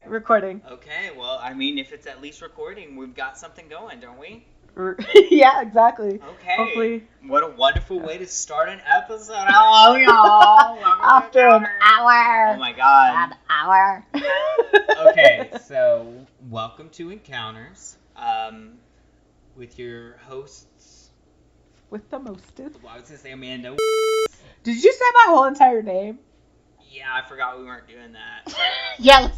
Recording. Okay, well, I mean, if it's at least recording, we've got something going, don't we? Yeah, exactly. Okay. Hopefully. What a wonderful way to start an episode. Hello, y'all. After an hour. Oh, my God. An hour. Okay, so welcome to Encounters with your hosts. With the mostest. Well, I was going to say Amanda. Did you say my whole entire name? Yeah, I forgot we weren't doing that. Yeah,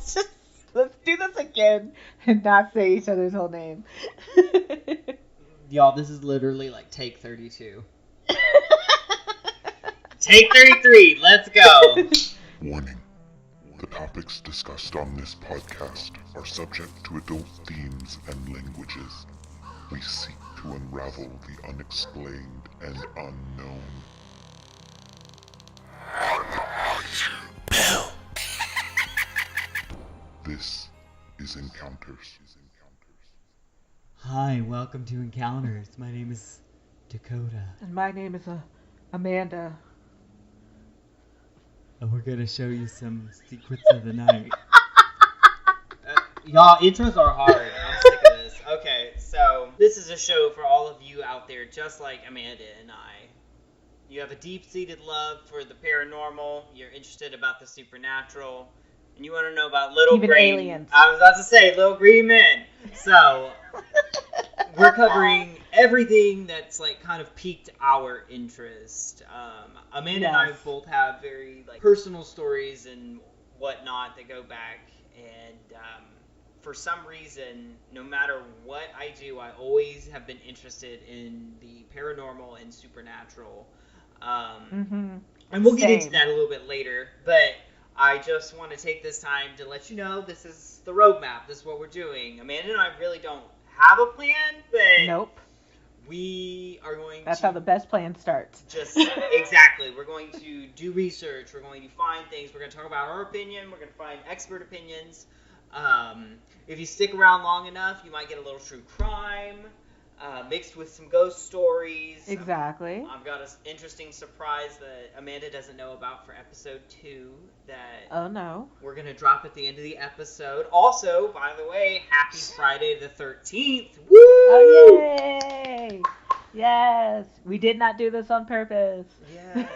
let's do this again and not say each other's whole name. Y'all, this is literally like take 32. Take 33, let's go. Warning. The topics discussed on this podcast are subject to adult themes and languages. We seek to unravel the unexplained and unknown. This is Encounters. Hi, welcome to Encounters. My name is Dakota. And my name is Amanda. And we're gonna show you some secrets of the night. Y'all, intros are hard. I'm sick of this. Okay, so this is a show for all of you out there, just like Amanda and I. You have a deep-seated love for the paranormal. You're interested about the supernatural. And you want to know about little Even green... aliens. I was about to say, little green men. So, we're covering everything that's, like, kind of piqued our interest. Amanda and I both have very, like, personal stories and whatnot that go back. And, for some reason, no matter what I do, I always have been interested in the paranormal and supernatural. And we'll get into that a little bit later, but I just want to take this time to let you know this is the roadmap. This is what we're doing. Amanda and I really don't have a plan, but Nope. We are going That's to... how the best plan starts. Just, exactly. We're going to do research. We're going to find things. We're going to talk about our opinion. We're going to find expert opinions. If you stick around long enough, you might get a little true crime. Mixed with some ghost stories. Exactly. I've got an interesting surprise that Amanda doesn't know about for episode 2 that Oh no. we're going to drop at the end of the episode. Also, by the way, happy Friday the 13th. Woo! Oh, yay! Yes. We did not do this on purpose. Yes.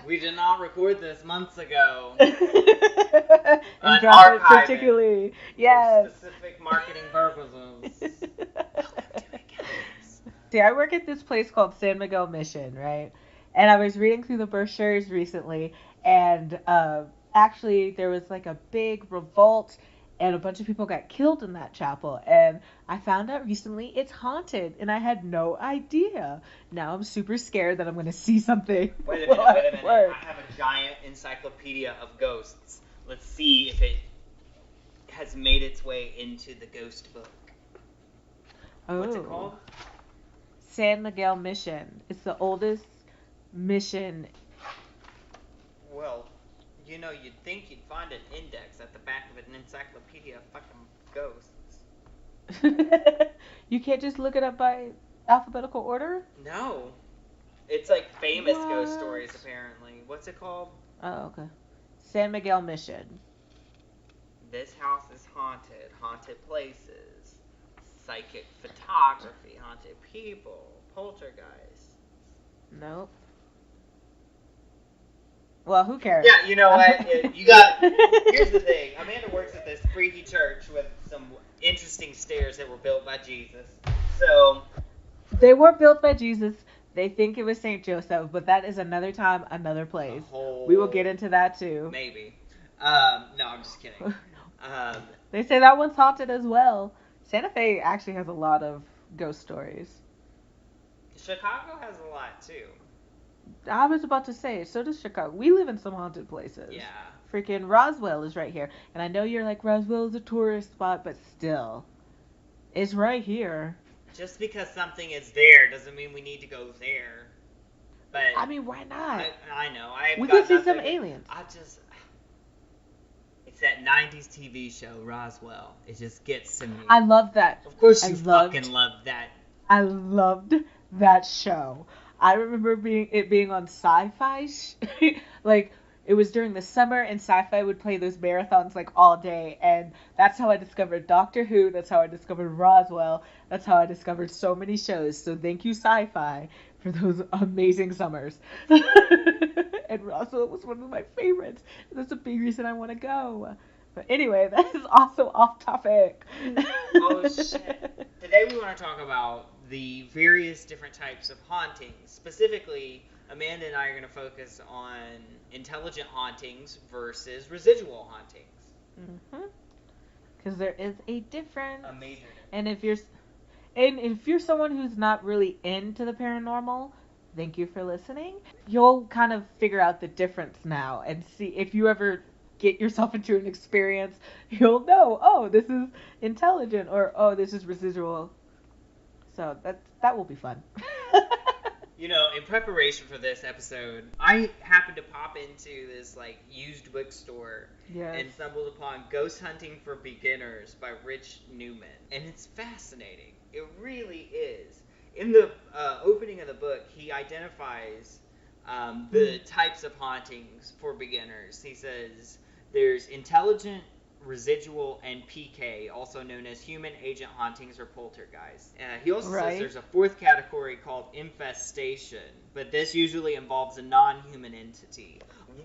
We did not record this months ago. And drop it particularly. Yes. For specific marketing purposes. See, I work at this place called San Miguel Mission, right? And I was reading through the brochures recently, and actually there was like a big revolt, and a bunch of people got killed in that chapel. And I found out recently it's haunted, and I had no idea. Now I'm super scared that I'm going to see something. Wait a minute. I have a giant encyclopedia of ghosts. Let's see if it has made its way into the ghost book. Oh. What's it called? San Miguel Mission. It's the oldest mission. Well, you know, you'd think you'd find an index at the back of an encyclopedia of fucking ghosts. You can't just look it up by alphabetical order? No. It's like famous ghost stories, apparently. What's it called? Oh, okay. San Miguel Mission. This house is haunted. Haunted places. Psychic photography. Haunted people. Poltergeists. Nope. Well, who cares? Yeah, you know what? Here's the thing. Amanda works at this freaky church with some interesting stairs that were built by Jesus. So... They were built by Jesus. They think it was St. Joseph, but that is another time, another place. We will get into that too. Maybe. No, I'm just kidding. They say that one's haunted as well. Santa Fe actually has a lot of ghost stories. Chicago has a lot too. I was about to say, so does Chicago. We live in some haunted places. Yeah. Freaking Roswell is right here. And I know you're like, Roswell is a tourist spot, but still. It's right here. Just because something is there doesn't mean we need to go there. But I mean, why not? I know. We could see some aliens. It's that 90s TV show, Roswell. It just gets to me. I love that. Of course you fucking love that. I loved that show. I remember it being on Sci-Fi. Like, it was during the summer, and Sci-Fi would play those marathons like all day, and that's how I discovered Doctor Who. That's how I discovered Roswell. That's how I discovered so many shows. So thank you, Sci-Fi, for those amazing summers. And Roswell was one of my favorites. That's a big reason I want to go. But anyway, that is also off topic. Oh shit. Today we want to talk about the various different types of hauntings. Specifically, Amanda and I are going to focus on intelligent hauntings versus residual hauntings. Because there is a difference. A major difference. And if you're someone who's not really into the paranormal, thank you for listening. You'll kind of figure out the difference now and see if you ever get yourself into an experience, you'll know, oh, this is intelligent, or oh, this is residual. So that will be fun. You know, in preparation for this episode, I happened to pop into this used bookstore and stumbled upon Ghost Hunting for Beginners by Rich Newman, and it's fascinating. It really is. In the opening of the book, he identifies the types of hauntings for beginners. He says there's intelligent, residual, and PK, also known as human agent hauntings or poltergeists. He also says there's a fourth category called infestation, but this usually involves a non-human entity.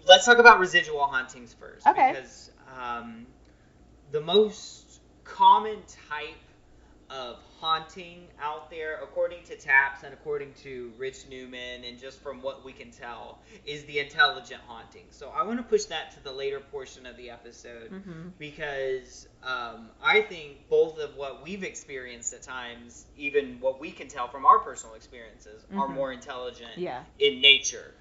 Let's talk about residual hauntings first. Okay. Because the most common type of haunting out there, according to Taps and according to Rich Newman, and just from what we can tell, is the intelligent haunting. So I want to push that to the later portion of the episode because I think both of what we've experienced at times, even what we can tell from our personal experiences, are more intelligent in nature.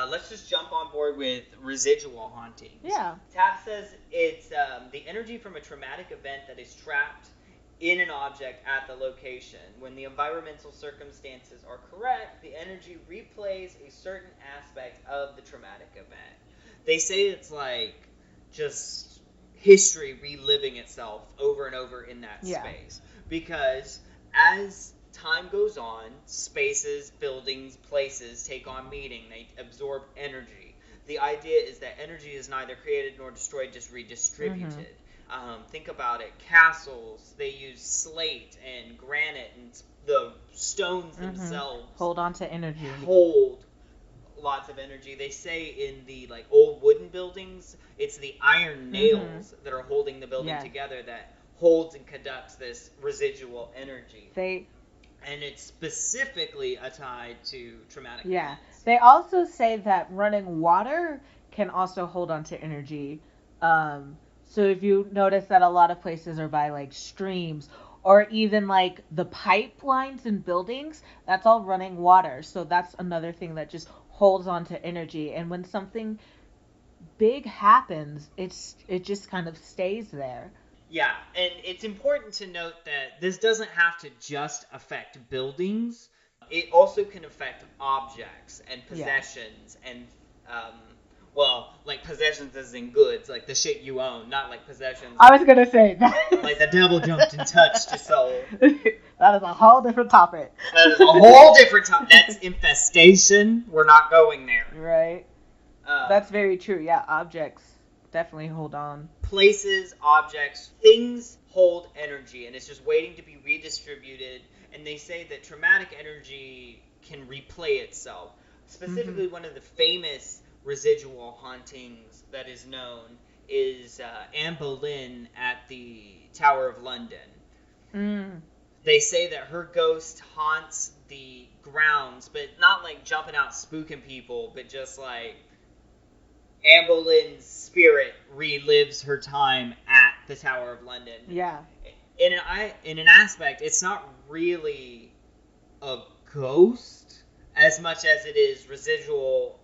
Let's just jump on board with residual hauntings. Yeah. Taps says it's the energy from a traumatic event that is trapped in an object at the location. When the environmental circumstances are correct, the energy replays a certain aspect of the traumatic event. They say it's like just history reliving itself over and over in that space. Because as time goes on, spaces, buildings, places take on meaning. They absorb energy. The idea is that energy is neither created nor destroyed, just redistributed. Think about it. Castles, they use slate and granite, and the stones themselves hold on to energy. Hold lots of energy. They say in the old wooden buildings, it's the iron nails that are holding the building together that holds and conducts this residual energy. And it's specifically tied to traumatic events. They also say that running water can also hold on to energy. So if you notice that a lot of places are by streams, or even the pipelines in buildings, that's all running water. So that's another thing that just holds on to energy. And when something big happens, it just kind of stays there. Yeah, and it's important to note that this doesn't have to just affect buildings. It also can affect objects and possessions and possessions as in goods, like the shit you own, not possessions. I was gonna say that. Like the devil jumped and touched your soul. That is a whole different topic. That's infestation. We're not going there. Right. That's very true. Yeah, objects definitely hold on. Places, objects, things hold energy, and it's just waiting to be redistributed. And they say that traumatic energy can replay itself. Specifically, one of the famous residual hauntings that is known is Anne Boleyn at the Tower of London. They say that her ghost haunts the grounds, but not jumping out spooking people, but just Anne Boleyn's spirit relives her time at the Tower of London. Yeah. In an aspect, it's not really a ghost as much as it is residual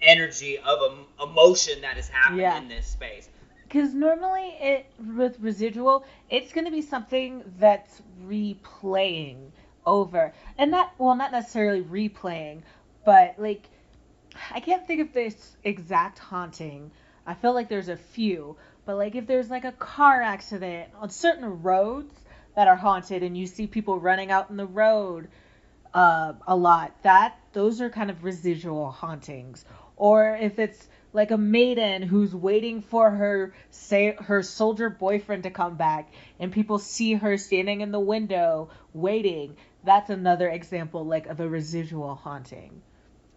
energy of emotion that is happening in this space. Because normally with residual, it's going to be something that's replaying over. And not necessarily replaying, but I can't think of this exact haunting. I feel like there's a few. But if there's a car accident on certain roads that are haunted and you see people running out in the road a lot, those are kind of residual hauntings. Or if it's like a maiden who's waiting for her soldier boyfriend to come back, and people see her standing in the window waiting. That's another example, like, of a residual haunting.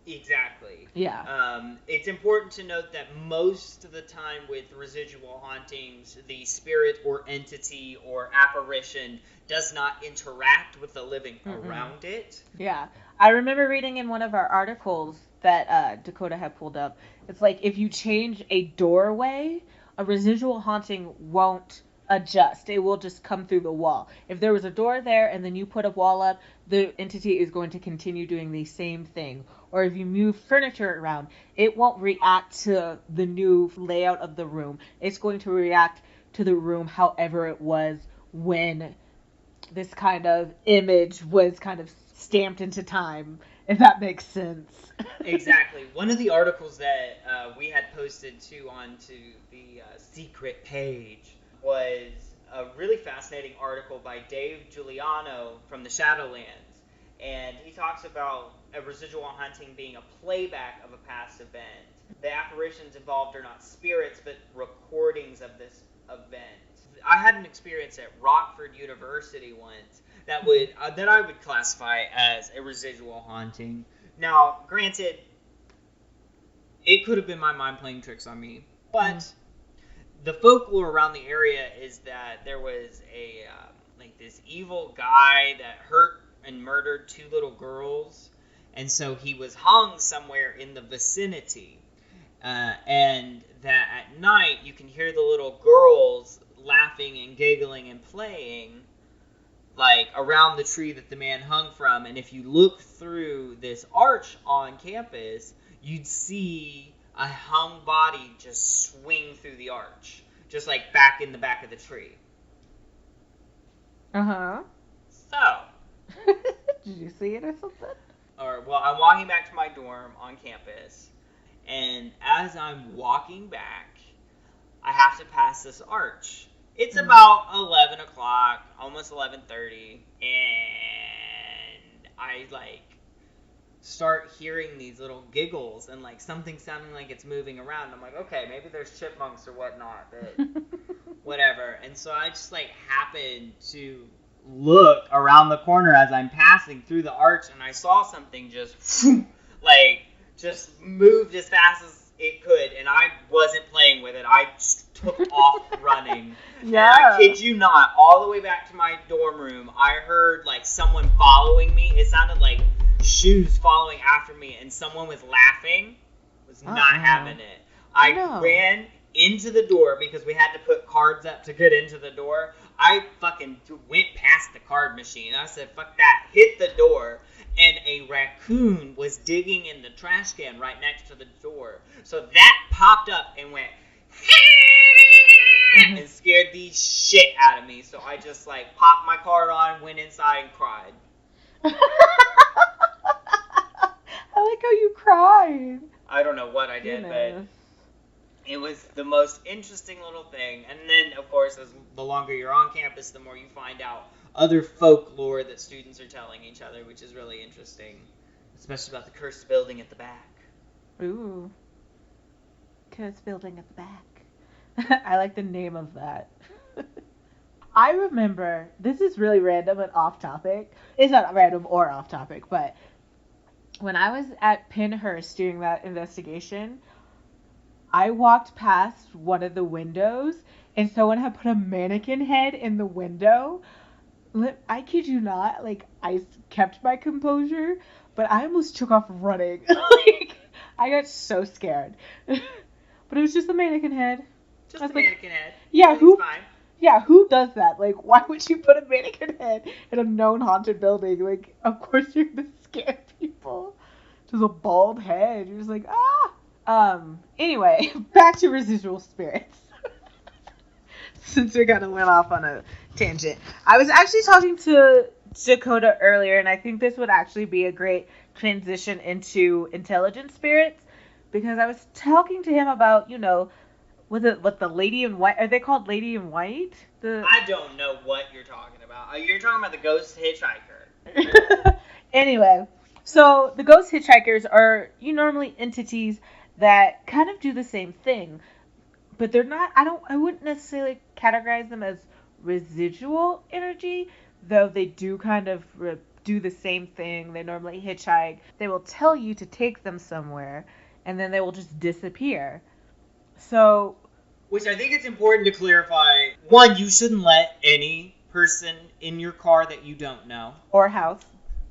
Exactly. Yeah. It's important to note that most of the time with residual hauntings, the spirit or entity or apparition does not interact with the living around it. Yeah. I remember reading in one of our articles that Dakota had pulled up. It's like if you change a doorway, a residual haunting won't adjust. It will just come through the wall. If there was a door there and then you put a wall up, the entity is going to continue doing the same thing. Or if you move furniture around, it won't react to the new layout of the room. It's going to react to the room however it was when this kind of image was kind of stamped into time, if that makes sense. Exactly. One of the articles that we had posted too onto the secret page was a really fascinating article by Dave Giuliano from the Shadowlands. And he talks about a residual haunting being a playback of a past event. The apparitions involved are not spirits, but recordings of this event. I had an experience at Rockford University once that I would classify as a residual haunting. Now, granted, it could have been my mind playing tricks on me, but the folklore around the area is that there was a this evil guy that hurt and murdered 2 little girls, and so he was hung somewhere in the vicinity. And that at night you can hear the little girls laughing and giggling and playing like around the tree that the man hung from. And if you look through this arch on campus, you'd see a hung body just swing through the arch, just like back in the back of the tree. So did you see it or something? Well, I'm walking back to my dorm on campus, and as I'm walking back, I have to pass this arch. It's about 11 o'clock, almost 11:30, and I, start hearing these little giggles and, something sounding like it's moving around. I'm like, okay, maybe there's chipmunks or whatnot, but whatever. And so I just, happened to look around the corner as I'm passing through the arch, and I saw something just, just moved as fast as it could, and I wasn't playing with it. I just took off running. Yeah. And I kid you not, all the way back to my dorm room, I heard, someone following me. It sounded like shoes following after me, and someone was laughing. Was not having it. I ran into the door because we had to put cards up to get into the door. I fucking went past the card machine. I said, fuck that. Hit the door. And a raccoon was digging in the trash can right next to the door. So that popped up and went, and scared the shit out of me. So I just, popped my card on, went inside, and cried. I like how you cried. I don't know what I did, but it was the most interesting little thing. And then, of course, as the longer you're on campus, the more you find out other folklore that students are telling each other, which is really interesting. Especially about the cursed building at the back. Ooh. Cursed building at the back. I like the name of that. I remember, this is really random and off topic. It's not random or off topic, but when I was at Pinhurst doing that investigation, I walked past one of the windows, and someone had put a mannequin head in the window. I kid you not, I kept my composure, but I almost took off running. I got so scared. But it was just a mannequin head. Just a mannequin head. Yeah, who does that? Why would you put a mannequin head in a known haunted building? Of course you're gonna scare people. Just a bald head. You're just like, ah! Anyway, back to residual spirits. Since we kind of went off on a tangent. I was actually talking to Dakota earlier, and I think this would actually be a great transition into intelligent spirits, because I was talking to him about, what the Lady in White, are they called Lady in White? I don't know what you're talking about. You're talking about the ghost hitchhiker. Anyway, so the ghost hitchhikers are normally entities that kind of do the same thing, but they're not. I wouldn't necessarily categorize them as residual energy, though they do kind of do the same thing. They normally hitchhike. They will tell you to take them somewhere, and then they will just disappear. So, which I think it's important to clarify. One, you shouldn't let any person in your car that you don't know, or house,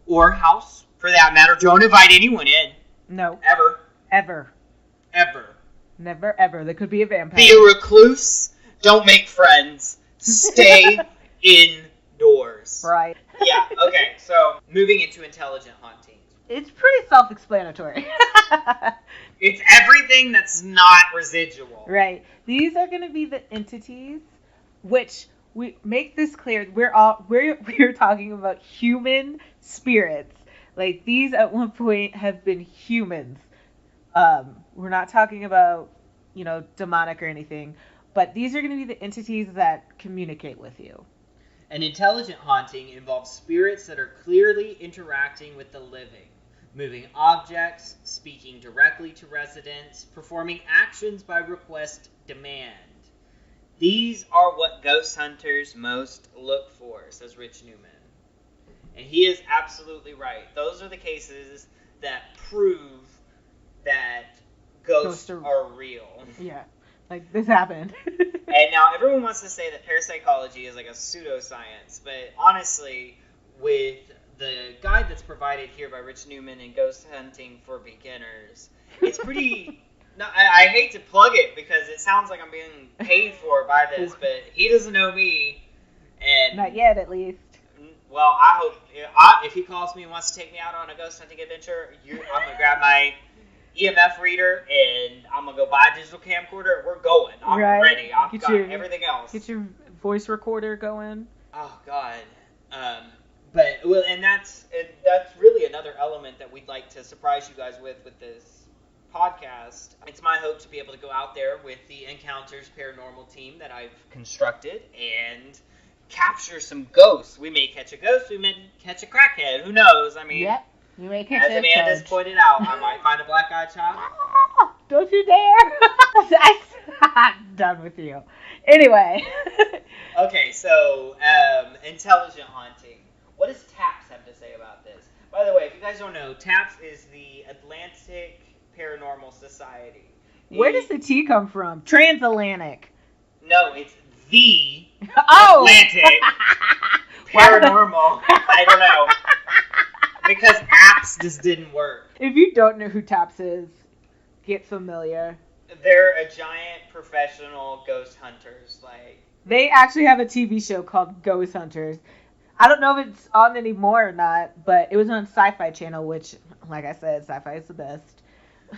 for that matter. Don't invite anyone in. No. Ever. Never ever. There could be a vampire. Be a recluse. Don't make friends. Stay indoors. Right. Yeah, okay, so moving into intelligent hauntings. It's pretty self-explanatory. It's everything that's not residual. Right. These are going to be the entities, which we make this clear. We're talking about human spirits. Like, these at one point have been humans. We're not talking about, demonic or anything, but these are going to be the entities that communicate with you. An intelligent haunting involves spirits that are clearly interacting with the living, moving objects, speaking directly to residents, performing actions by request demand. These are what ghost hunters most look for, says Rich Newman. And he is absolutely right. Those are the cases that prove that ghosts are real. Yeah, like this happened. And now everyone wants to say that parapsychology is like a pseudoscience, but honestly, with the guide that's provided here by Rich Newman in Ghost Hunting for Beginners, it's pretty... No, I hate to plug it because it sounds like I'm being paid for by this, but he doesn't know me. And not yet, at least. Well, I hope... if he calls me and wants to take me out on a ghost hunting adventure, I'm going to grab my EMF reader and I'm going to go buy a digital camcorder and we're going. I'm ready. I've got everything else. Get your voice recorder going. Oh, God. And that's really another element that we'd like to surprise you guys with this podcast. It's my hope to be able to go out there with the Encounters Paranormal team that I've constructed and capture some ghosts. We may catch a ghost, we may catch a crackhead, who knows? I mean, yep, you may catch as Amanda's pointed out, I might find a black-eyed child. Don't you dare! I'm done with you. Anyway. Okay, so, intelligent haunting. What does TAPS have to say about this? By the way, if you guys don't know, TAPS is the Atlantic Paranormal Society. Where does the T come from? Transatlantic. No, it's the Atlantic Paranormal. I don't know. Because apps just didn't work. If you don't know who TAPS is, get familiar. They're a giant professional ghost hunters. They actually have a TV show called Ghost Hunters. I don't know if it's on anymore or not, but it was on Sci-Fi Channel, which, like I said, Sci-Fi is the best.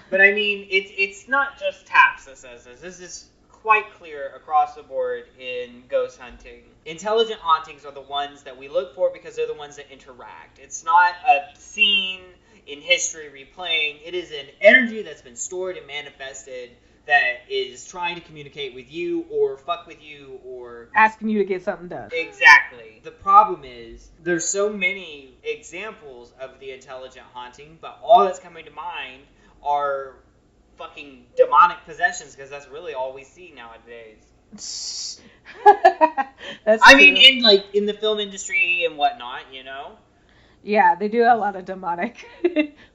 But I mean, it's not just TAPS that says this. This is quite clear across the board in ghost hunting. Intelligent hauntings are the ones that we look for because they're the ones that interact. It's not a scene in history replaying. It is an energy that's been stored and manifested that is trying to communicate with you or fuck with you or asking you to get something done. Exactly. The problem is there's so many examples of the intelligent haunting, but all that's coming to mind are fucking demonic possessions because that's really all we see nowadays. I mean, in the film industry and whatnot, Yeah, they do a lot of demonic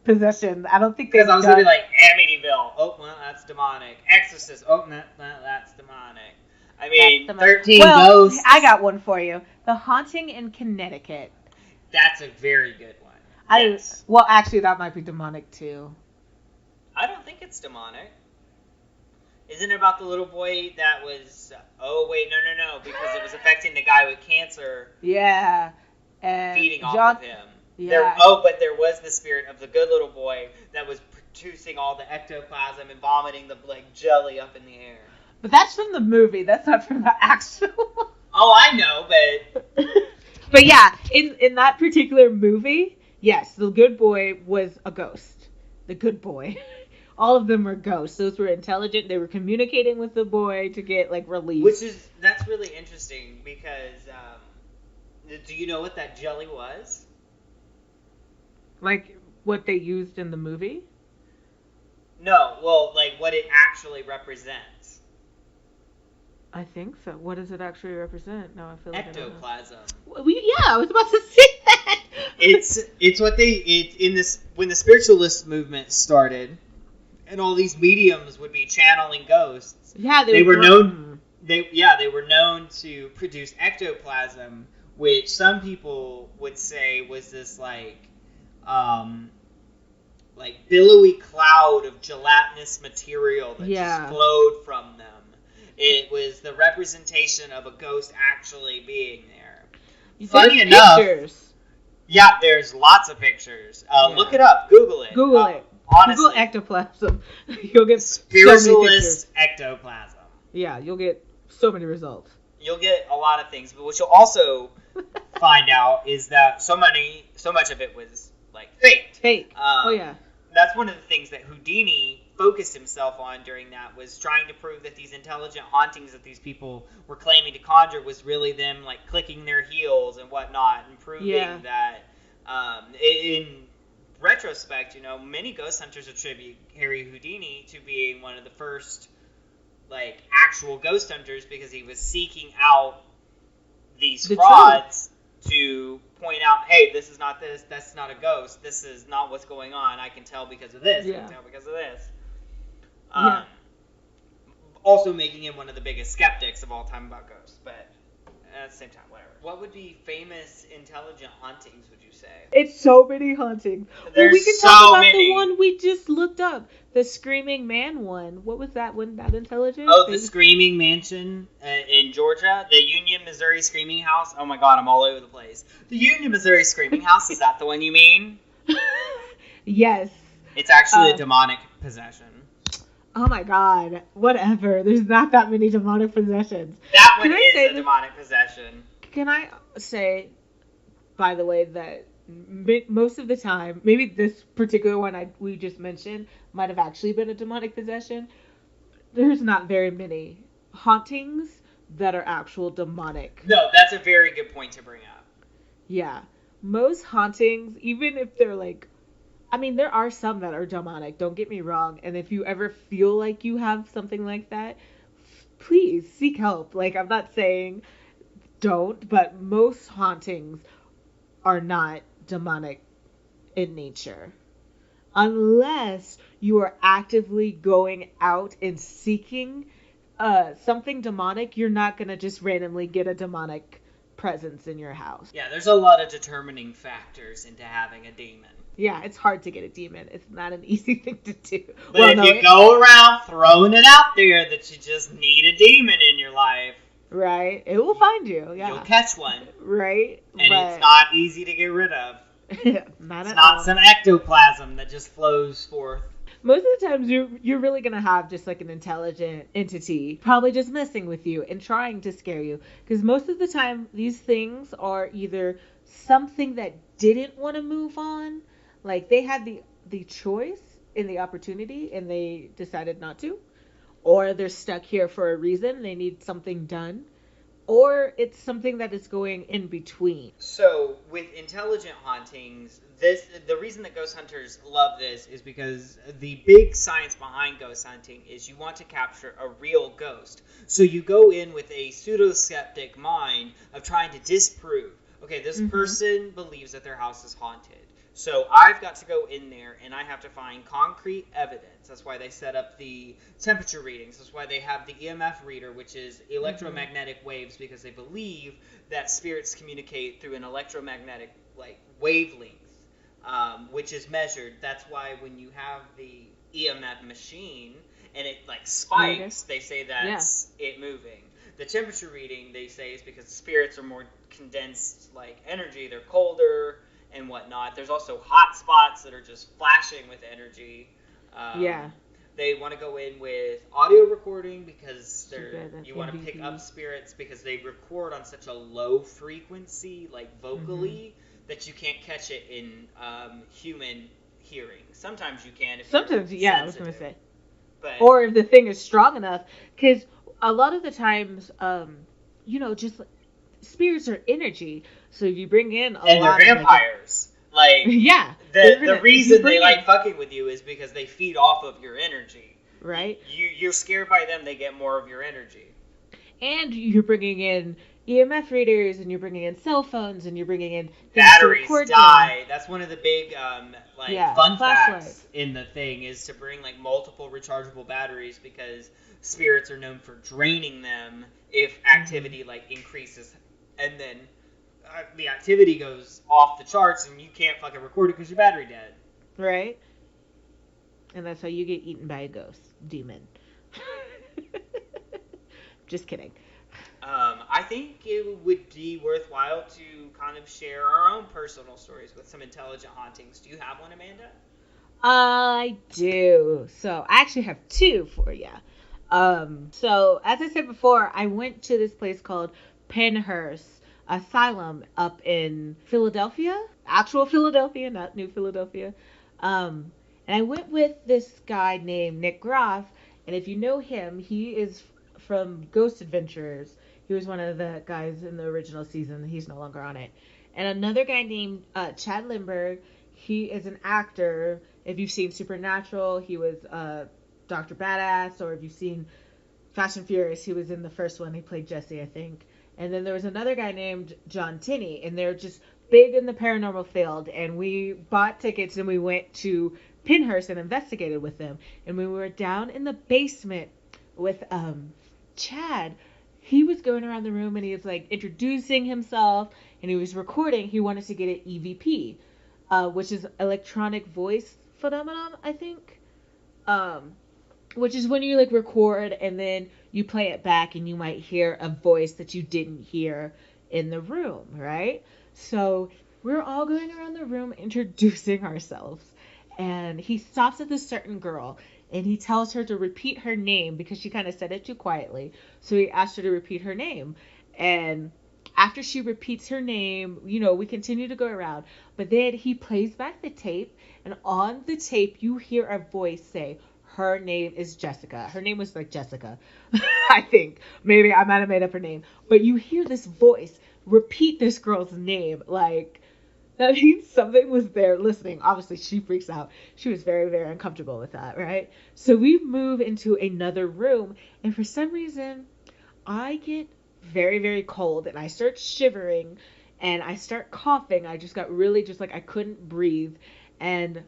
possessions. I don't think because I was gonna be like Amityville. Oh, well, that's demonic. Exorcist. Oh, no, that's demonic. I mean, 13 Ghosts. I got one for you. The Haunting in Connecticut. That's a very good one. Yes. Well, actually, that might be demonic too. I don't think it's demonic. Isn't it about the little boy that was... Oh, wait, no, because it was affecting the guy with cancer. Yeah. And feeding off of him. Yeah. But there was the spirit of the good little boy that was producing all the ectoplasm and vomiting the jelly up in the air. But that's from the movie. That's not from the actual... Oh, I know, but... But yeah, in that particular movie, yes, the good boy was a ghost. The good boy. All of them were ghosts. Those were intelligent. They were communicating with the boy to get, relief. That's really interesting because, do you know what that jelly was? Like, what they used in the movie? No, well, like what it actually represents. I think so. What does it actually represent? No, I feel like I don't know. Ectoplasm. Yeah, I was about to say that. It's what it's in this when the spiritualist movement started, and all these mediums would be channeling ghosts. Yeah, they were known. They were known to produce ectoplasm, which some people would say was this like billowy cloud of gelatinous material that just flowed from them. It was the representation of a ghost actually being there. Funny enough, pictures. Yeah, there's lots of pictures. Look it up. Google it. Honestly, Google ectoplasm. You'll get spiritualist ectoplasm. Yeah, you'll get so many results. You'll get a lot of things, but what you'll also find out is that so much of it was like fake. Fake. Oh yeah. That's one of the things that Houdini focused himself on during that, was trying to prove that these intelligent hauntings that these people were claiming to conjure was really them like clicking their heels and whatnot, and proving that in retrospect, many ghost hunters attribute Harry Houdini to being one of the first like actual ghost hunters, because he was seeking out these frauds to point out, hey, this is not this, that's not a ghost, this is not what's going on, I can tell because of this, I can tell because of this. Also making him one of the biggest skeptics of all time about ghosts, but at the same time, whatever. What would be famous intelligent hauntings, would you say? It's so many hauntings. There's we can talk about the one we just looked up. The Screaming Man one. What was that one? That intelligent? Oh, the Screaming Mansion in Georgia. The Union, Missouri Screaming House. Oh my god, I'm all over the place. The Union, Missouri Screaming House, is that the one you mean? Yes. It's actually a demonic possession. Oh my god. Whatever. There's not that many demonic possessions. That one is a demonic possession. Can I say, by the way, that most of the time, maybe this particular one we just mentioned might have actually been a demonic possession. There's not very many hauntings that are actual demonic. No, that's a very good point to bring up. Yeah. Most hauntings, even if they're like, I mean, there are some that are demonic, don't get me wrong. And if you ever feel like you have something like that, please seek help. Like, I'm not saying don't, but most hauntings are not demonic in nature. Unless you are actively going out and seeking something demonic, you're not going to just randomly get a demonic presence in your house. Yeah, there's a lot of determining factors into having a demon. Yeah, it's hard to get a demon. It's not an easy thing to do. But if you go around throwing it out there that you just need a demon in your life, right, it will find you. Yeah, you'll catch one. Right, and it's not easy to get rid of. It's not some ectoplasm that just flows forth. Most of the times you're really going to have just like an intelligent entity probably just messing with you and trying to scare you. Because most of the time these things are either something that didn't want to move on, like they had the choice and the opportunity and they decided not to, or they're stuck here for a reason, they need something done, or it's something that is going in between. So with intelligent hauntings, the reason that ghost hunters love this is because the big science behind ghost hunting is you want to capture a real ghost. So you go in with a pseudo-skeptic mind of trying to disprove, okay, this person believes that their house is haunted. So I've got to go in there and I have to find concrete evidence. That's why they set up the temperature readings. That's why they have the EMF reader, which is electromagnetic waves, because they believe that spirits communicate through an electromagnetic wavelength, which is measured. That's why when you have the EMF machine and it spikes, they say that's it moving. The temperature reading, they say, is because spirits are more condensed energy. They're colder and whatnot. There's also hot spots that are just flashing with energy. They want to go in with audio recording because you want to pick up spirits because they record on such a low frequency, vocally, that you can't catch it in human hearing. Sometimes you can. Sometimes, I was going to say. Or if the thing is strong enough, because a lot of the times, just spirits are energy. So if you bring in a lot they're vampires. Like, yeah, the reason they like fucking with you is because they feed off of your energy. Right. You're scared by them, they get more of your energy. And you're bringing in EMF readers, and you're bringing in cell phones, and you're bringing in batteries die. That's one of the big fun facts in the thing, is to bring like multiple rechargeable batteries, because spirits are known for draining them if activity like increases, and then the activity goes off the charts and you can't fucking record it because your battery dead. Right. And that's how you get eaten by a ghost demon. Just kidding. I think it would be worthwhile to kind of share our own personal stories with some intelligent hauntings. Do you have one, Amanda? I do. So I actually have two for you. So as I said before, I went to this place called Penhurst Asylum up in Philadelphia, actual Philadelphia, not New Philadelphia. And I went with this guy named Nick Groff, and if you know him, he is from Ghost Adventurers. He was one of the guys in the original season. He's no longer on it. And another guy named Chad Lindberg. He is an actor. If you've seen Supernatural, he was Dr. Badass, or if you've seen Fast and Furious, he was in the first one. He played Jesse, I think. And then there was another guy named John Tinney, and they're just big in the paranormal field. And we bought tickets and we went to Penhurst and investigated with them. And when we were down in the basement with Chad, he was going around the room and he was like introducing himself, and he was recording. He wanted to get an EVP, which is electronic voice phenomenon, I think. Which is when you like record and then you play it back and you might hear a voice that you didn't hear in the room, right? So we're all going around the room introducing ourselves, and he stops at this certain girl and he tells her to repeat her name because she kind of said it too quietly. So he asked her to repeat her name, and after she repeats her name, you know, we continue to go around, but then he plays back the tape, and on the tape you hear a voice say, her name is Jessica. Her name was like Jessica, I think. Maybe I might have made up her name. But you hear this voice repeat this girl's name. Like, that means something was there listening. Obviously, she freaks out. She was very, very uncomfortable with that, right? So we move into another room, and for some reason, I get very, very cold, and I start shivering, and I start coughing. I just got really just like I couldn't breathe, and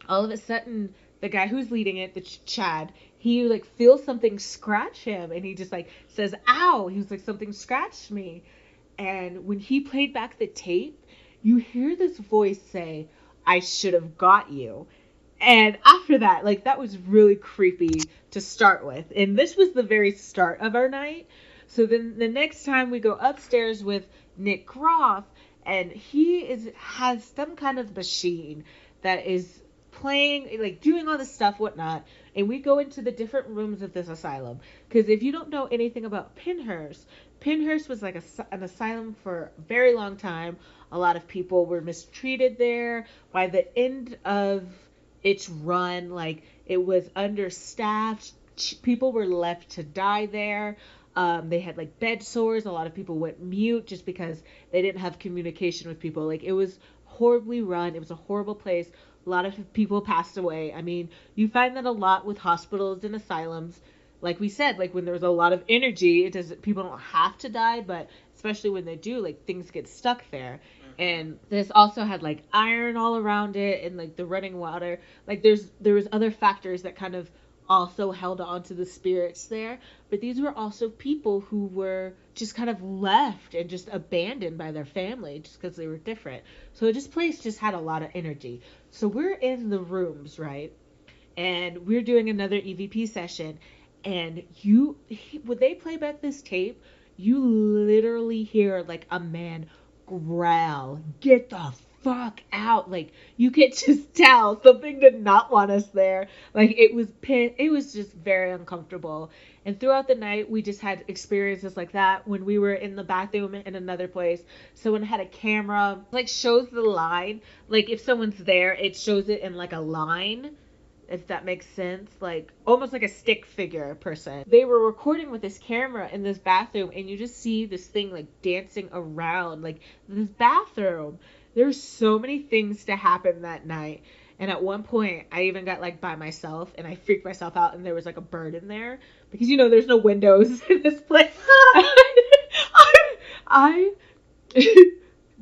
all of a sudden, the guy who's leading it, the Chad, he like feels something scratch him, and he just like says, ow. He was like, something scratched me. And when he played back the tape, you hear this voice say, I should have got you. And after that, like, that was really creepy to start with. And this was the very start of our night. So then the next time we go upstairs with Nick Groff, and he has some kind of machine that is playing, like doing all this stuff, whatnot, and we go into the different rooms of this asylum. Because if you don't know anything about Penhurst was like an asylum for a very long time. A lot of people were mistreated there. By the end of its run, like, it was understaffed. People were left to die there. They had like bed sores. A lot of people went mute just because they didn't have communication with people. Like, it was horribly run. It was a horrible place. A lot of people passed away. I mean, you find that a lot with hospitals and asylums. Like we said, like, when there's a lot of energy, people don't have to die, but especially when they do, like, things get stuck there. And this also had like iron all around it, and like the running water. Like, there was other factors that kind of also held on to the spirits there, but these were also people who were just kind of left and just abandoned by their family just because they were different. So this place just had a lot of energy. So we're in the rooms, right? And we're doing another EVP session, and when they play back this tape, you literally hear like a man growl, get the fuck out. Like, you could just tell something did not want us there. Like, it was just very uncomfortable. And throughout the night, we just had experiences like that. When we were in the bathroom in another place, someone had a camera, like, shows the line. Like, if someone's there, it shows it in like a line, if that makes sense. Like, almost like a stick figure person. They were recording with this camera in this bathroom, and you just see this thing like dancing around like this bathroom. There were so many things to happen that night. And at one point, I even got like by myself and I freaked myself out and there was like a bird in there because there's no windows in this place. I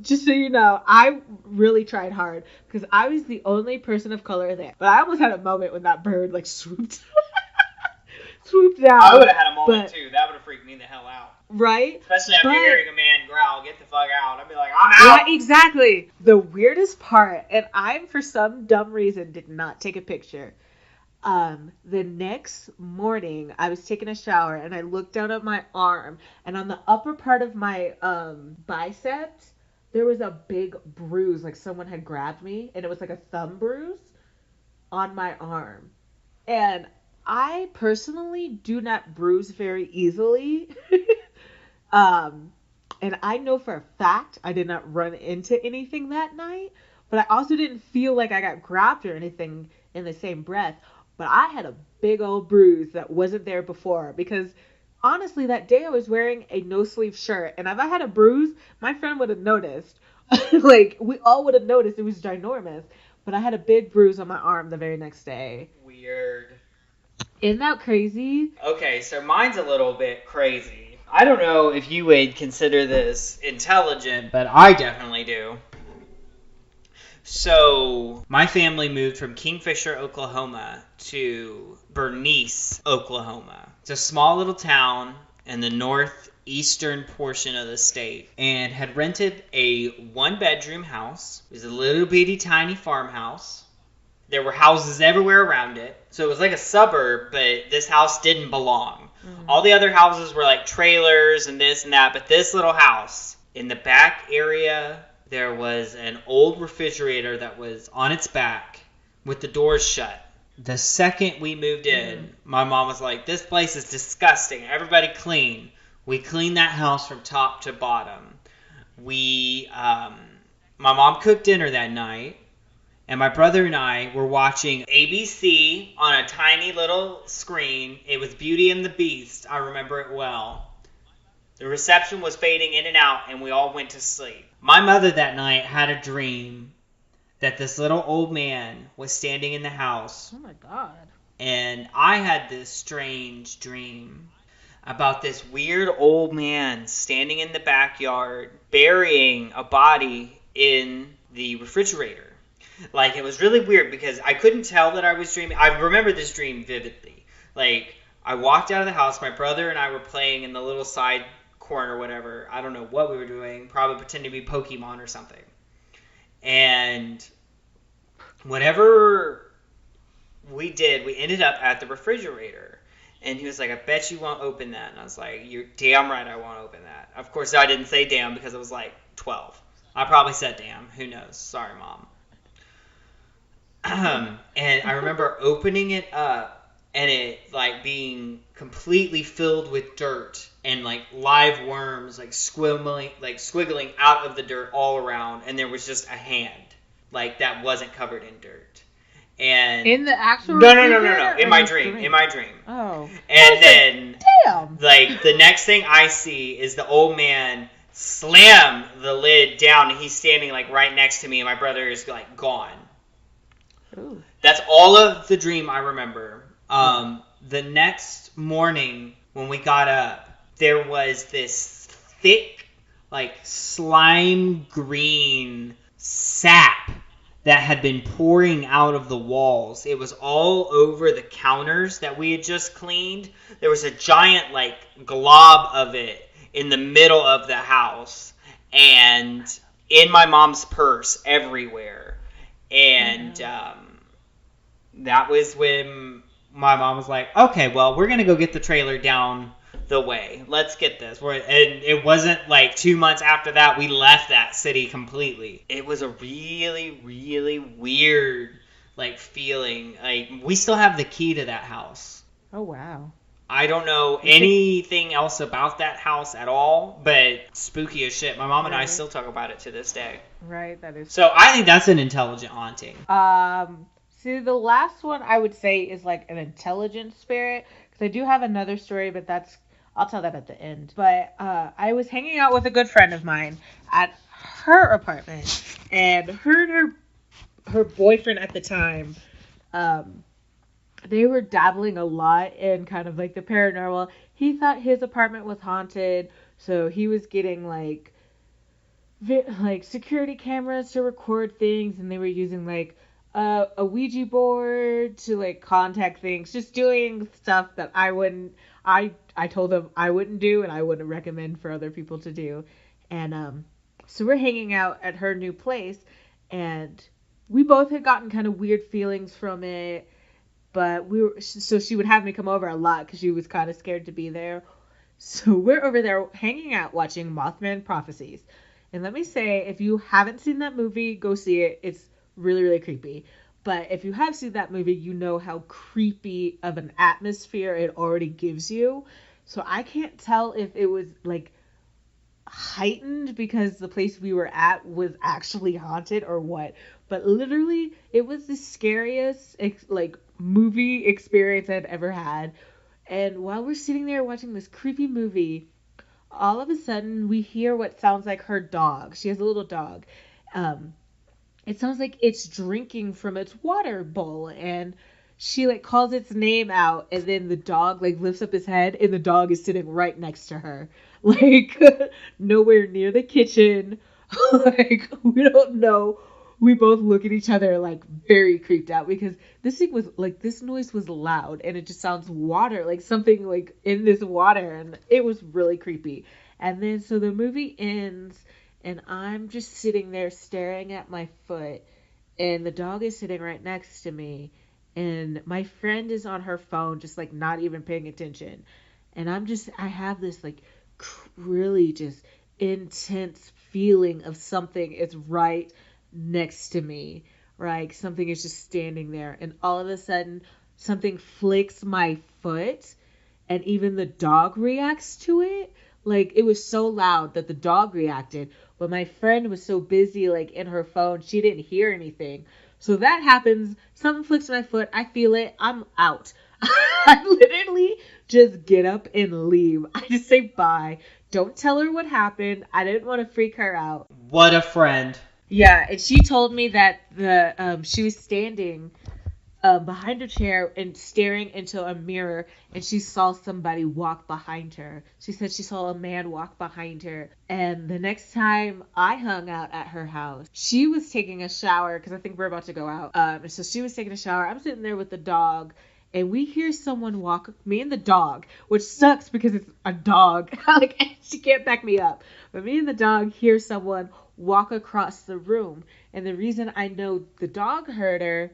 just so you know, I really tried hard because I was the only person of color there. But I almost had a moment when that bird like swooped down. I would have had a moment too. That would have freaked me the hell out. Right? Especially after hearing a man growl, get the fuck out. I'd be like, I'm out. Yeah, exactly. The weirdest part, and I, for some dumb reason, did not take a picture. The next morning, I was taking a shower, and I looked down at my arm, and on the upper part of my biceps, there was a big bruise, like someone had grabbed me, and it was like a thumb bruise on my arm. And I personally do not bruise very easily. And I know for a fact I did not run into anything that night, but I also didn't feel like I got grabbed or anything in the same breath. But I had a big old bruise that wasn't there before because honestly, that day I was wearing a no-sleeve shirt, and if I had a bruise, my friend would have noticed. Like, we all would have noticed it was ginormous. But I had a big bruise on my arm the very next day. Weird. Isn't that crazy? Okay, so mine's a little bit crazy. I don't know if you would consider this intelligent, but I definitely do. So, my family moved from Kingfisher, Oklahoma to Bernice, Oklahoma. It's a small little town in the northeastern portion of the state, and had rented a one-bedroom house. It was a little bitty tiny farmhouse. There were houses everywhere around it. So it was like a suburb, but this house didn't belong. Mm-hmm. All the other houses were like trailers and this and that, but this little house, in the back area, there was an old refrigerator that was on its back with the doors shut. The second we moved in, my mom was like, this place is disgusting. Everybody clean. We cleaned that house from top to bottom. My mom cooked dinner that night. And my brother and I were watching ABC on a tiny little screen. It was Beauty and the Beast. I remember it well. The reception was fading in and out, and we all went to sleep. My mother that night had a dream that this little old man was standing in the house. Oh my God. And I had this strange dream about this weird old man standing in the backyard, burying a body in the refrigerator. Like, it was really weird because I couldn't tell that I was dreaming. I remember this dream vividly. Like, I walked out of the house. My brother and I were playing in the little side corner or whatever. I don't know what we were doing. Probably pretending to be Pokemon or something. And whatever we did, we ended up at the refrigerator. And he was like, I bet you won't open that. And I was like, you're damn right I won't open that. Of course, I didn't say damn because I was like 12. I probably said damn. Who knows? Sorry, Mom. And I remember opening it up and it like being completely filled with dirt and like live worms like squiggling out of the dirt all around, and there was just a hand like that wasn't covered in dirt. And in the actual no. In my dream. Oh. And then like, damn. Like the next thing I see is the old man slam the lid down, and he's standing like right next to me, and my brother is like gone. Ooh. That's all of the dream I remember. The next morning when we got up, there was this thick, like slime green sap that had been pouring out of the walls. It was all over the counters that we had just cleaned. There was a giant like glob of it in the middle of the house and in my mom's purse everywhere. And that was when my mom was like, okay, well, we're going to go get the trailer down the way. Let's get this. And it wasn't like 2 months after that we left that city completely. It was a really, really weird like feeling. Like, we still have the key to that house. Oh, wow. I don't know anything else about that house at all, but spooky as shit. My mom and I still talk about it to this day. Right, that is. So I think that's an intelligent haunting. See, the last one I would say is like an intelligent spirit, because I do have another story, but that's I'll tell that at the end. But I was hanging out with a good friend of mine at her apartment, and her boyfriend at the time, um, they were dabbling a lot in kind of like the paranormal. He thought his apartment was haunted, so he was getting like security cameras to record things, and they were using like a Ouija board to like contact things, just doing stuff that I wouldn't. I told them I wouldn't do, and I wouldn't recommend for other people to do. And so we're hanging out at her new place, and we both had gotten kind of weird feelings from it. But so she would have me come over a lot because she was kind of scared to be there. So we're over there hanging out watching Mothman Prophecies. And let me say, if you haven't seen that movie, go see it. It's really, really creepy. But if you have seen that movie, you know how creepy of an atmosphere it already gives you. So I can't tell if it was like heightened because the place we were at was actually haunted or what. But literally, it was the scariest like movie experience I'd ever had. And while we're sitting there watching this creepy movie, all of a sudden we hear what sounds like her dog. She has a little dog. Um, it sounds like it's drinking from its water bowl, and she like calls its name out, and then the dog like lifts up his head, and the dog is sitting right next to her, like nowhere near the kitchen. Like we don't know. We both look at each other like very creeped out because this noise was loud, and it just sounds water, like something like in this water, and it was really creepy. And then so the movie ends, and I'm just sitting there staring at my foot, and the dog is sitting right next to me, and my friend is on her phone just like not even paying attention. And I have this like really just intense feeling of something is right next to me, right? Something is just standing there, and all of a sudden something flicks my foot, and even the dog reacts to it. Like it was so loud that the dog reacted, but my friend was so busy like in her phone, she didn't hear anything. So that happens, something flicks my foot, I feel it, I'm out. I literally just get up and leave. I just say bye. Don't tell her what happened. I didn't want to freak her out. What a friend. Yeah, and she told me that she was standing behind her chair and staring into a mirror, and she saw somebody walk behind her. She said she saw a man walk behind her. And the next time I hung out at her house, she was taking a shower because I think we're about to go out. So she was taking a shower. I'm sitting there with the dog. And we hear someone walk, me and the dog, which sucks because it's a dog. Like, she can't back me up. But me and the dog hear someone walk across the room. And the reason I know the dog heard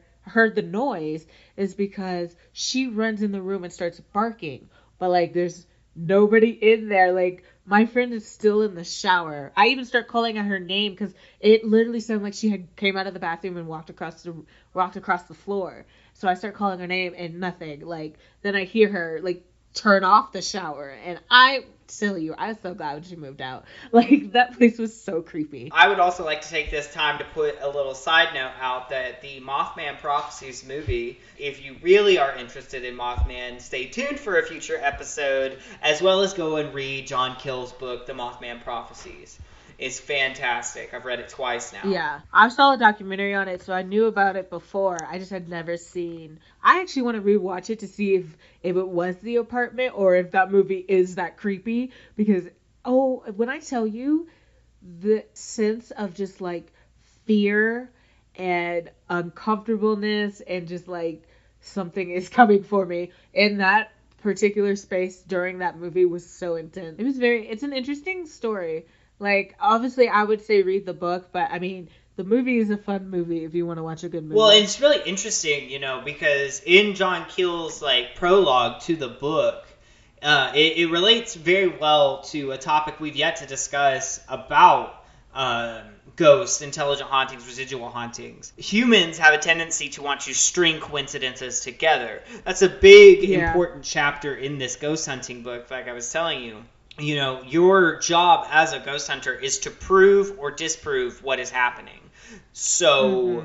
the noise, is because she runs in the room and starts barking. But, like, there's nobody in there. Like, my friend is still in the shower. I even start calling out her name because it literally sounded like she had came out of the bathroom and walked across the floor. So I start calling her name and nothing. Like, then I hear her, like, turn off the shower. And I tell you, I was so glad when she moved out. Like, that place was so creepy. I would also like to take this time to put a little side note out that the Mothman Prophecies movie, if you really are interested in Mothman, stay tuned for a future episode, as well as go and read John Kill's book, The Mothman Prophecies. It's fantastic. I've read it twice now. Yeah. I saw a documentary on it, so I knew about it before. I just had never seen. I actually want to rewatch it to see if it was the apartment or if that movie is that creepy. Because, when I tell you, the sense of just, like, fear and uncomfortableness and just, like, something is coming for me in that particular space during that movie was so intense. It's an interesting story. Like, obviously, I would say read the book, but, I mean, the movie is a fun movie if you want to watch a good movie. Well, it's really interesting, because in John Keel's, like, prologue to the book, it relates very well to a topic we've yet to discuss about ghosts, intelligent hauntings, residual hauntings. Humans have a tendency to want to string coincidences together. That's a big, important chapter in this ghost hunting book, like I was telling you. Your job as a ghost hunter is to prove or disprove what is happening. So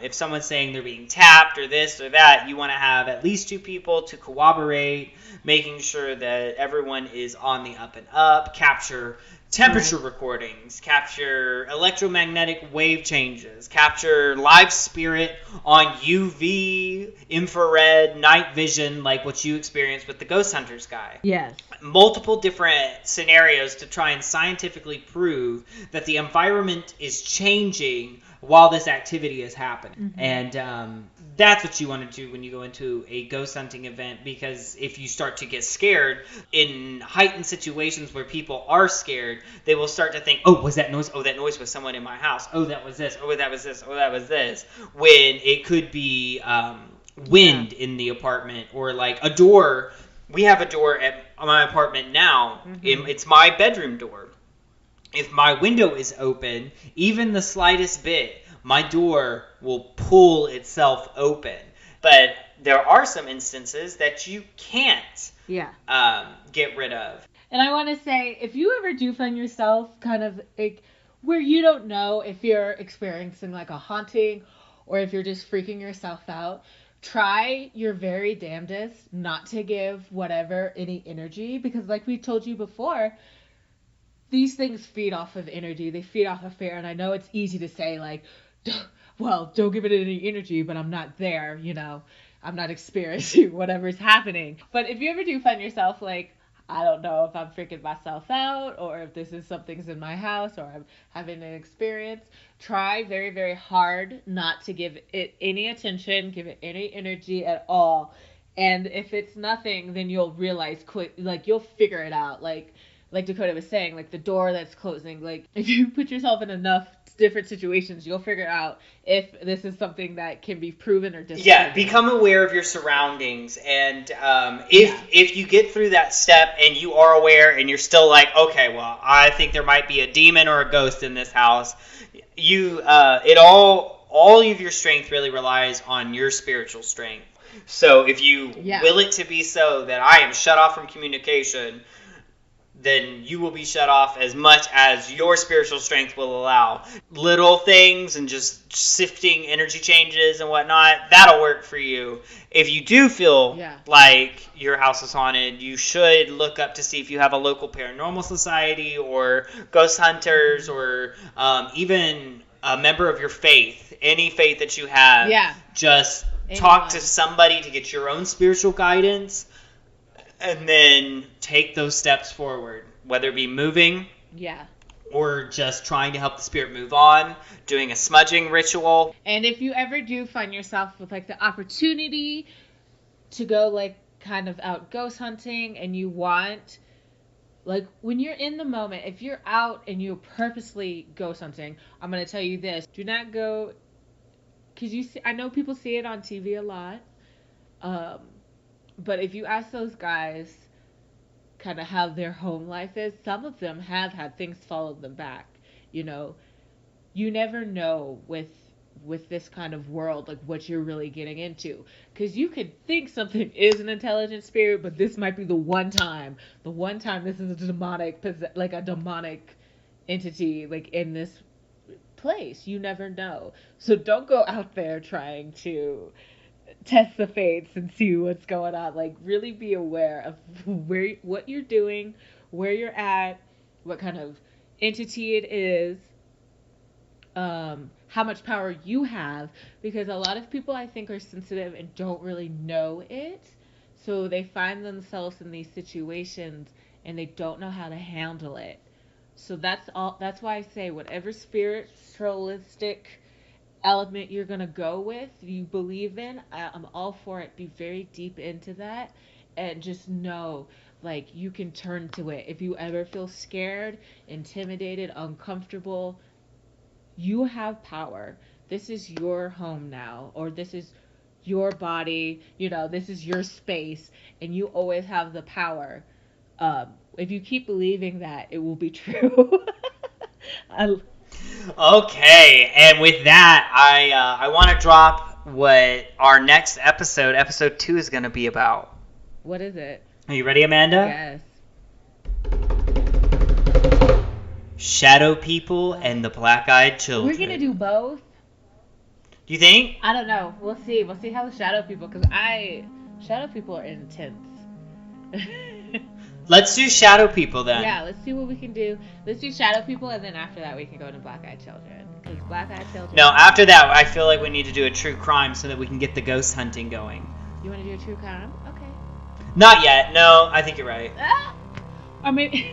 if someone's saying they're being tapped or this or that, you want to have at least 2 people to corroborate, making sure that everyone is on the up and up, capture temperature recordings, capture electromagnetic wave changes, capture live spirit on UV, infrared, night vision, like what you experienced with the Ghost Hunters guy. Yes. Multiple different scenarios to try and scientifically prove that the environment is changing while this activity is happening. And that's what you want to do when you go into a ghost hunting event, because if you start to get scared in heightened situations where people are scared, they will start to think, oh, was that noise? Oh, that noise was someone in my house. Oh, that was this. Oh, that was this. Oh, that was this. When it could be wind in the apartment, or like a door. We have a door at my apartment now. It's my bedroom door. If my window is open, even the slightest bit, my door will pull itself open. But there are some instances that you can't get rid of. And I want to say, if you ever do find yourself kind of like where you don't know if you're experiencing like a haunting or if you're just freaking yourself out, try your very damnedest not to give whatever any energy, because like we told you before, these things feed off of energy. They feed off of fear. And I know it's easy to say, like, well, don't give it any energy, but I'm not there, you know. I'm not experiencing whatever's happening. But if you ever do find yourself, like, I don't know if I'm freaking myself out or if this is something's in my house or I'm having an experience, try very, very hard not to give it any attention, give it any energy at all. And if it's nothing, then you'll realize quick, like, you'll figure it out. Like Dakota was saying, like the door that's closing, like if you put yourself in enough different situations, you'll figure out if this is something that can be proven or disproven. Yeah, become aware of your surroundings, and if you get through that step and you are aware and you're still like, okay, well, I think there might be a demon or a ghost in this house, all of your strength really relies on your spiritual strength. So if you will it to be so that I am shut off from communication, then you will be shut off as much as your spiritual strength will allow. Little things and just sifting energy changes and whatnot, that'll work for you. If you do feel like your house is haunted, you should look up to see if you have a local paranormal society or ghost hunters or even a member of your faith, any faith that you have. Just talk to somebody to get your own spiritual guidance. And then take those steps forward, whether it be moving or just trying to help the spirit move on, doing a smudging ritual. And if you ever do find yourself with like the opportunity to go like kind of out ghost hunting and you want, like when you're in the moment, if you're out and you're purposely ghost hunting, I'm going to tell you this, do not go, because I know people see it on TV a lot, but if you ask those guys kind of how their home life is, some of them have had things follow them back. You know, you never know with this kind of world, like what you're really getting into. Because you could think something is an intelligent spirit, but this might be the one time this is a demonic entity, like in this place. You never know. So don't go out there trying to test the fates and see what's going on. Like, really be aware of what you're doing, where you're at, what kind of entity it is, how much power you have, because a lot of people, I think, are sensitive and don't really know it, so they find themselves in these situations and they don't know how to handle it. So that's why I say whatever spiritualistic element you're going to go with, you believe in, I'm all for it. Be very deep into that and just know, like, you can turn to it. If you ever feel scared, intimidated, uncomfortable, you have power. This is your home now, or this is your body, you know, this is your space, and you always have the power. If you keep believing that, it will be true. Okay, and with that, I want to drop what our next episode 2, is going to be about. What is it? Are you ready, Amanda? Yes. Shadow people and the black-eyed children. We're going to do both? Do you think? I don't know. We'll see. We'll see how the shadow people, because shadow people are intense. Let's do shadow people then. Yeah, let's see what we can do. Let's do shadow people, and then after that we can go into black-eyed children. Because black-eyed children... No, after that I feel like we need to do a true crime so that we can get the ghost hunting going. You want to do a true crime? Okay. Not yet. No, I think you're right. Or maybe...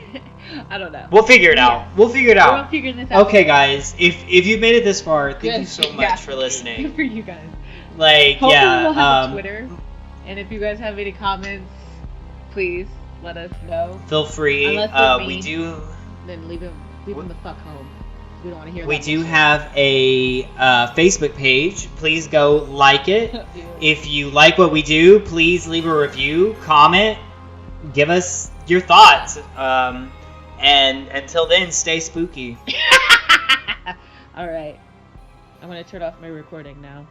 I don't know. We'll figure it out. We'll figure it out. We're figuring this out. Okay, guys. If you've made it this far, thank you so much for listening. Good for you guys. Like, Hopefully yeah. we'll have a Twitter. And if you guys have any comments, please let us know. Feel free. Unless they're mean, we do. Then leave them the fuck home. We don't want to hear. We do have a Facebook page. Please go like it. If you like what we do, please leave a review, comment, give us your thoughts. And until then, stay spooky. All right. I'm gonna turn off my recording now.